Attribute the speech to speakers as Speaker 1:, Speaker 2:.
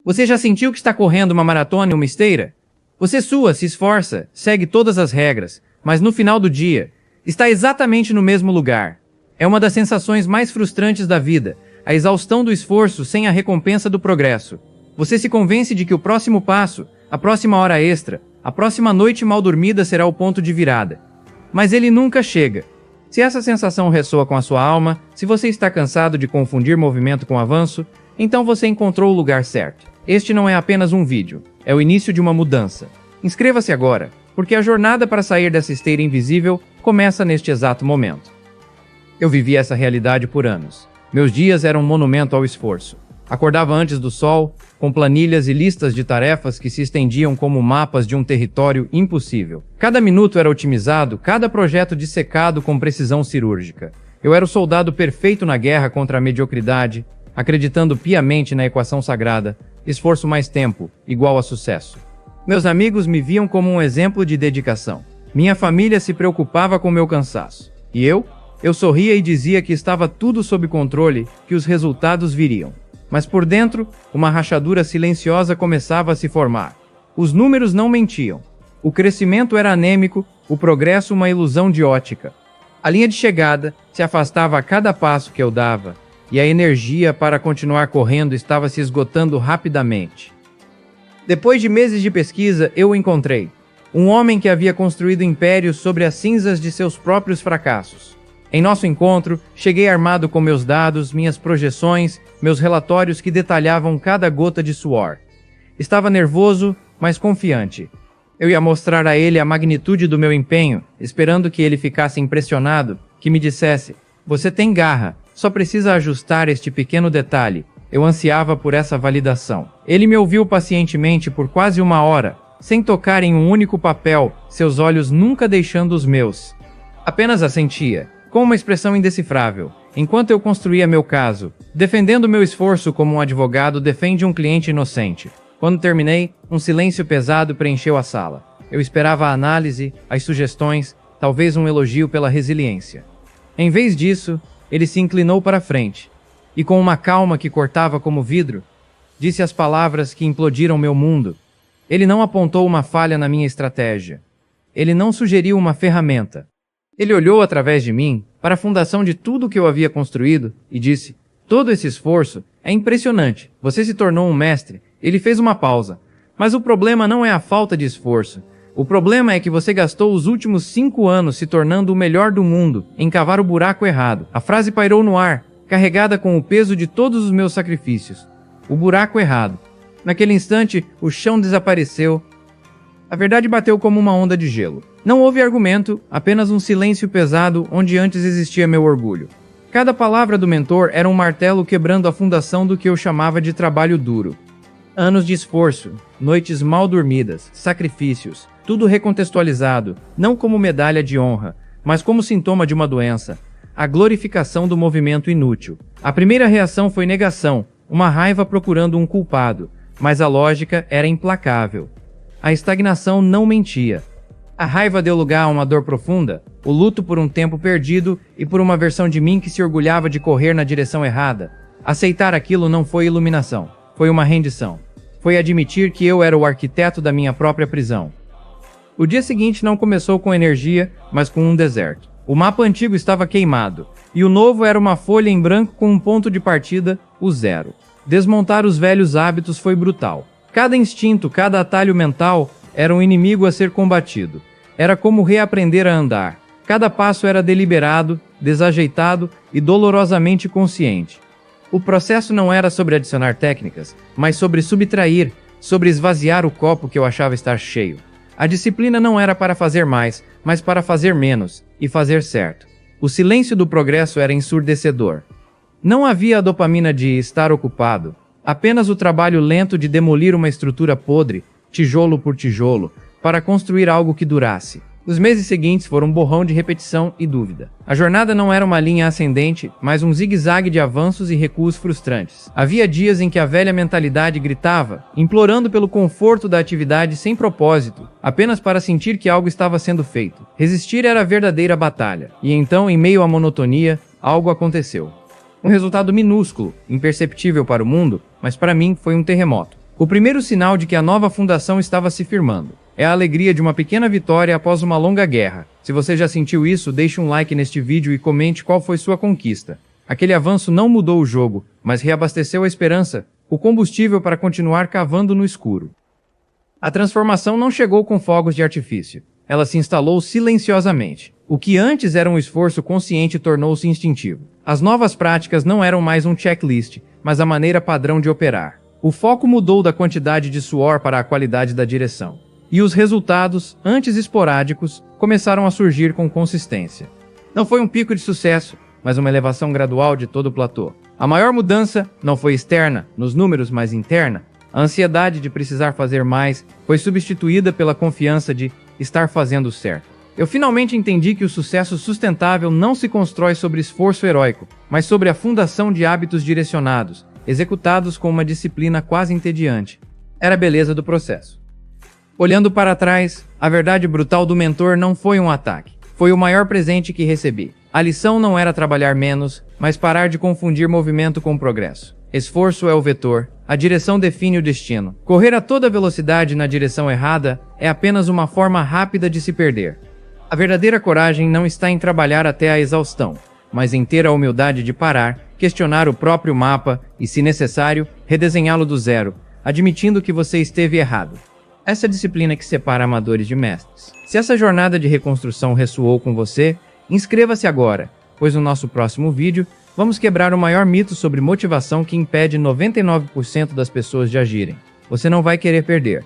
Speaker 1: Você já sentiu que está correndo uma maratona em uma esteira? Você sua, se esforça, segue todas as regras, mas no final do dia, está exatamente no mesmo lugar. É uma das sensações mais frustrantes da vida, a exaustão do esforço sem a recompensa do progresso. Você se convence de que o próximo passo, a próxima hora extra, a próxima noite mal dormida será o ponto de virada. Mas ele nunca chega. Se essa sensação ressoa com a sua alma, se você está cansado de confundir movimento com avanço, então você encontrou o lugar certo. Este não é apenas um vídeo, é o início de uma mudança. Inscreva-se agora, porque a jornada para sair dessa esteira invisível começa neste exato momento. Eu vivi essa realidade por anos. Meus dias eram um monumento ao esforço. Acordava antes do sol, com planilhas e listas de tarefas que se estendiam como mapas de um território impossível. Cada minuto era otimizado, cada projeto dissecado com precisão cirúrgica. Eu era o soldado perfeito na guerra contra a mediocridade, acreditando piamente na equação sagrada: esforço mais tempo, igual a sucesso. Meus amigos me viam como um exemplo de dedicação. Minha família se preocupava com meu cansaço. E eu sorria e dizia que estava tudo sob controle, que os resultados viriam. Mas por dentro, uma rachadura silenciosa começava a se formar. Os números não mentiam. O crescimento era anêmico, o progresso uma ilusão de ótica. A linha de chegada se afastava a cada passo que eu dava, e a energia para continuar correndo estava se esgotando rapidamente. Depois de meses de pesquisa, eu o encontrei. Um homem que havia construído impérios sobre as cinzas de seus próprios fracassos. Em nosso encontro, cheguei armado com meus dados, minhas projeções, meus relatórios que detalhavam cada gota de suor. Estava nervoso, mas confiante. Eu ia mostrar a ele a magnitude do meu empenho, esperando que ele ficasse impressionado, que me dissesse: "Você tem garra, só precisa ajustar este pequeno detalhe." Eu ansiava por essa validação. Ele me ouviu pacientemente por quase uma hora, sem tocar em um único papel, seus olhos nunca deixando os meus. Apenas assentia, com uma expressão indecifrável, enquanto eu construía meu caso, defendendo meu esforço como um advogado defende um cliente inocente. Quando terminei, um silêncio pesado preencheu a sala. Eu esperava a análise, as sugestões, talvez um elogio pela resiliência. Em vez disso, ele se inclinou para frente, e com uma calma que cortava como vidro, disse as palavras que implodiram meu mundo. Ele não apontou uma falha na minha estratégia. Ele não sugeriu uma ferramenta. Ele olhou através de mim para a fundação de tudo que eu havia construído e disse: "Todo esse esforço é impressionante. Você se tornou um mestre." Ele fez uma pausa. "Mas o problema não é a falta de esforço. O problema é que você gastou os últimos 5 anos se tornando o melhor do mundo em cavar o buraco errado." A frase pairou no ar, carregada com o peso de todos os meus sacrifícios. O buraco errado. Naquele instante, o chão desapareceu. A verdade bateu como uma onda de gelo. Não houve argumento, apenas um silêncio pesado onde antes existia meu orgulho. Cada palavra do mentor era um martelo quebrando a fundação do que eu chamava de trabalho duro. Anos de esforço, noites mal dormidas, sacrifícios, tudo recontextualizado, não como medalha de honra, mas como sintoma de uma doença, a glorificação do movimento inútil. A primeira reação foi negação, uma raiva procurando um culpado, mas a lógica era implacável. A estagnação não mentia. A raiva deu lugar a uma dor profunda, o luto por um tempo perdido e por uma versão de mim que se orgulhava de correr na direção errada. Aceitar aquilo não foi iluminação, foi uma rendição. Foi admitir que eu era o arquiteto da minha própria prisão. O dia seguinte não começou com energia, mas com um deserto. O mapa antigo estava queimado, e o novo era uma folha em branco com um ponto de partida, o zero. Desmontar os velhos hábitos foi brutal. Cada instinto, cada atalho mental era um inimigo a ser combatido. Era como reaprender a andar. Cada passo era deliberado, desajeitado e dolorosamente consciente. O processo não era sobre adicionar técnicas, mas sobre subtrair, sobre esvaziar o copo que eu achava estar cheio. A disciplina não era para fazer mais, mas para fazer menos, e fazer certo. O silêncio do progresso era ensurdecedor. Não havia a dopamina de estar ocupado, apenas o trabalho lento de demolir uma estrutura podre, tijolo por tijolo, para construir algo que durasse. Os meses seguintes foram um borrão de repetição e dúvida. A jornada não era uma linha ascendente, mas um zigue-zague de avanços e recuos frustrantes. Havia dias em que a velha mentalidade gritava, implorando pelo conforto da atividade sem propósito, apenas para sentir que algo estava sendo feito. Resistir era a verdadeira batalha. E então, em meio à monotonia, algo aconteceu. Um resultado minúsculo, imperceptível para o mundo, mas para mim foi um terremoto. O primeiro sinal de que a nova fundação estava se firmando é a alegria de uma pequena vitória após uma longa guerra. Se você já sentiu isso, deixe um like neste vídeo e comente qual foi sua conquista. Aquele avanço não mudou o jogo, mas reabasteceu a esperança, o combustível para continuar cavando no escuro. A transformação não chegou com fogos de artifício. Ela se instalou silenciosamente. O que antes era um esforço consciente tornou-se instintivo. As novas práticas não eram mais um checklist, mas a maneira padrão de operar. O foco mudou da quantidade de suor para a qualidade da direção. E os resultados, antes esporádicos, começaram a surgir com consistência. Não foi um pico de sucesso, mas uma elevação gradual de todo o platô. A maior mudança não foi externa, nos números, mas interna. A ansiedade de precisar fazer mais foi substituída pela confiança de estar fazendo certo. Eu finalmente entendi que o sucesso sustentável não se constrói sobre esforço heróico, mas sobre a fundação de hábitos direcionados, executados com uma disciplina quase entediante. Era a beleza do processo. Olhando para trás, a verdade brutal do mentor não foi um ataque. Foi o maior presente que recebi. A lição não era trabalhar menos, mas parar de confundir movimento com progresso. Esforço é o vetor, a direção define o destino. Correr a toda velocidade na direção errada é apenas uma forma rápida de se perder. A verdadeira coragem não está em trabalhar até a exaustão, mas em ter a humildade de parar, questionar o próprio mapa e, se necessário, redesenhá-lo do zero, admitindo que você esteve errado. Essa é a disciplina que separa amadores de mestres. Se essa jornada de reconstrução ressoou com você, inscreva-se agora, pois no nosso próximo vídeo, vamos quebrar o maior mito sobre motivação que impede 99% das pessoas de agirem. Você não vai querer perder.